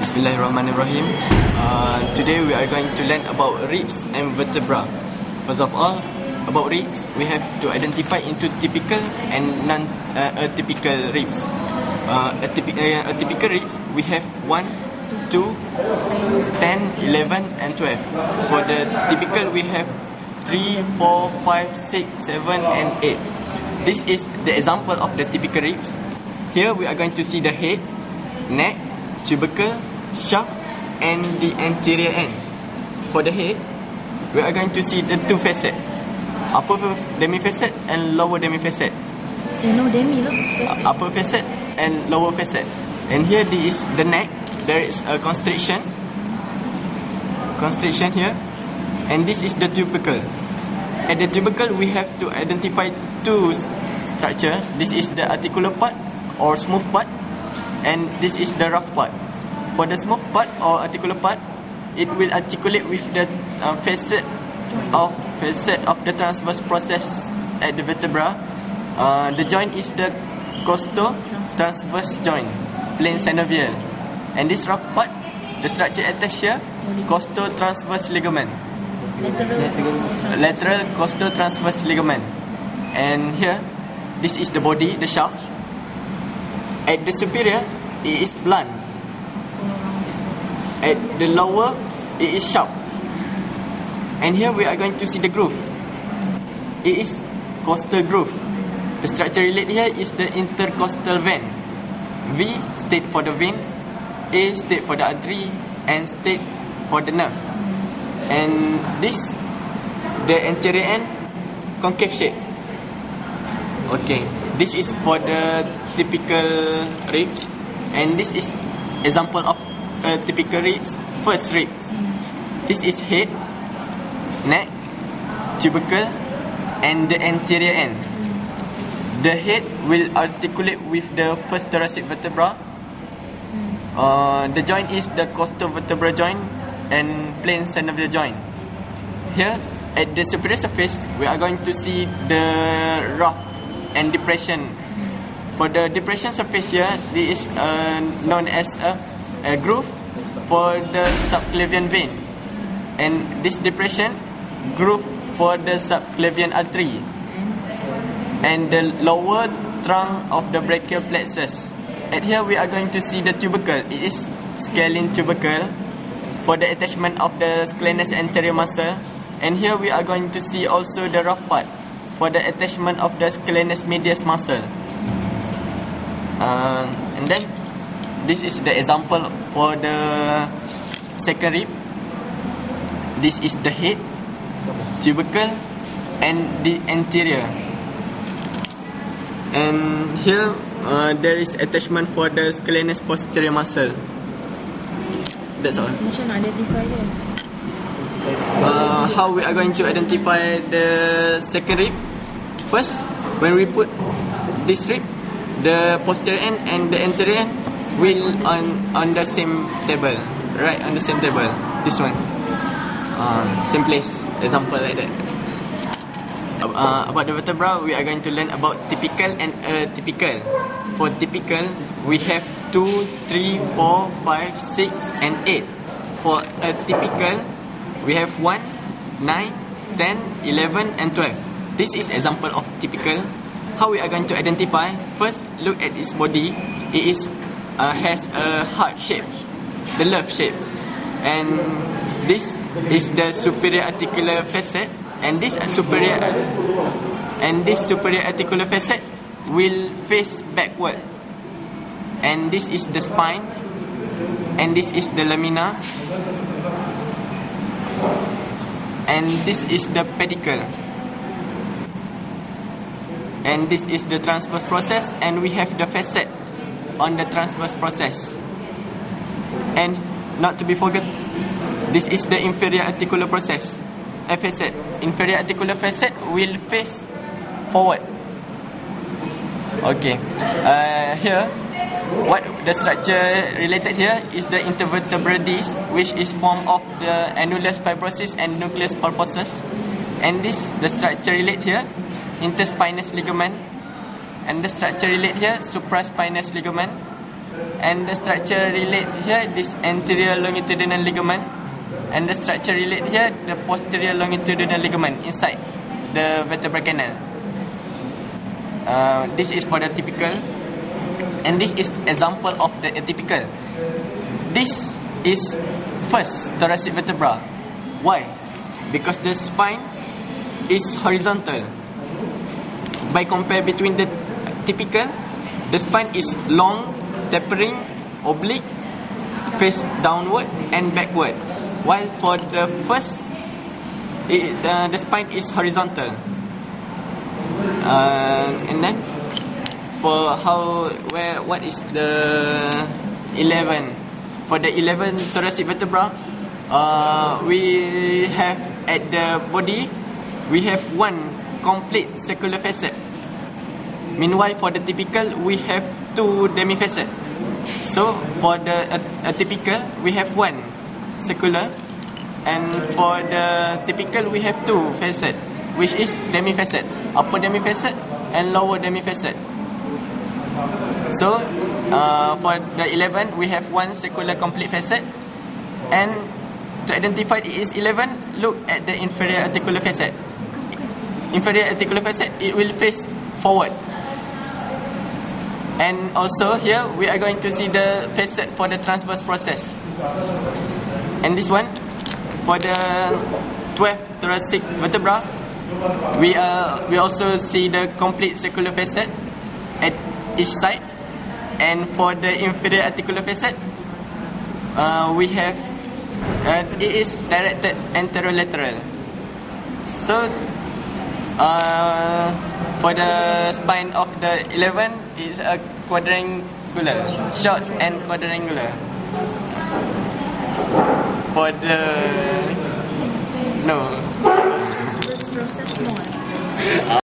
Bismillahirrahmanirrahim. Today we are going to learn about ribs and vertebra. First of all, about ribs, we have to identify into typical and non-atypical ribs. A typical ribs, we have 1, 2, 10, 11 and 12. For the typical, we have 3, 4, 5, 6, 7 and 8. This is the example of the typical ribs. Here we are going to see the head, neck, tubercle, shaft and the anterior end. For the head, we are going to see the two facet, upper demifacet and lower demifacet. Upper facet and lower facet. And here this is the neck. There is a constriction here, and this is the tubercle. At the tubercle, we have to identify two structure. This is the articular part or smooth part, and this is the rough part. For the smooth part or articular part, it will articulate with the facet of the transverse process at the vertebra. The joint is the costo-transverse joint, plain synovial. And this rough part, the structure attached here, costo-transverse ligament, lateral costo-transverse ligament. And here, this is the body, the shaft. At the superior, it is blunt. At the lower, it is sharp. And here we are going to see the groove. It is costal groove. The structure related here is the intercostal vein. V state for the vein, A state for the artery, and state for the nerve. And this, the anterior end, concave shape. Okay, this is for the typical ribs, and this is example of typical ribs. First ribs. This is head, neck, tubercle, and the anterior end. The head will articulate with the first thoracic vertebra. The joint is the costovertebral joint and plain synovial joint. Here, at the superior surface, we are going to see the rough and depression. For the depression surface here, this is known as a groove for the subclavian vein, and this depression groove for the subclavian artery, and the lower trunk of the brachial plexus. At here we are going to see the tubercle. It is scalene tubercle for the attachment of the scalenus anterior muscle, and here we are going to see also the rough part for the attachment of the scalenus medius muscle. And then this is the example for the second rib. This is the head, tubercle, and the anterior. And here there is attachment for the scalenus posterior muscle. That's all. How we are going to identify the second rib? First, when we put this rib, the posterior end and the anterior end will on the same table, right on the same table. This one, same place. Example like that. About the vertebra, we are going to learn about typical and atypical. For typical, we have 2, 3, 4, 5, 6 and 8. For atypical, we have 1, 9, 10, 11 and 12. This is example of typical. How we are going to identify? First, look at its body. It is has a heart shape, the love shape, and this is the superior articular facet, and this superior articular facet will face backward, and this is the spine, and this is the lamina, and this is the pedicle, and this is the transverse process, and we have the facet on the transverse process. And not to be forgot, this is the inferior articular process, facet. Inferior articular facet will face forward. Okay, here what the structure related here is the intervertebral disc, which is formed of the annulus fibrosus and nucleus pulposus, and this the structure related here, interspinous ligament, and the structure related here, supraspinous ligament, and the structure relate here, this anterior longitudinal ligament, and the structure relate here, the posterior longitudinal ligament inside the vertebral canal. This is for the typical, and this is example of the atypical. This is first thoracic vertebra. Why? Because the spine is horizontal. By compare between the typical, the spine is long, tapering, oblique, face downward and backward. While for the first, the spine is horizontal. And then for what is the 11? For the 11 thoracic vertebra, we have at the body, we have one complete circular facet. Meanwhile, for the typical, we have two demifacet. So for the atypical, we have one circular, and for the typical, we have two facet, which is demifacet, upper demifacet and lower demifacet. So for the 11, we have one circular complete facet, and to identify it is 11, look at the inferior articular facet. Inferior articular facet, it will face forward. And also here we are going to see the facet for the transverse process. And this one, for the 12 thoracic vertebra, we also see the complete circular facet at each side. And for the inferior articular facet, we have it is directed anterolateral. So for the spine of the 11 is a quadrangular, short and quadrangular. For the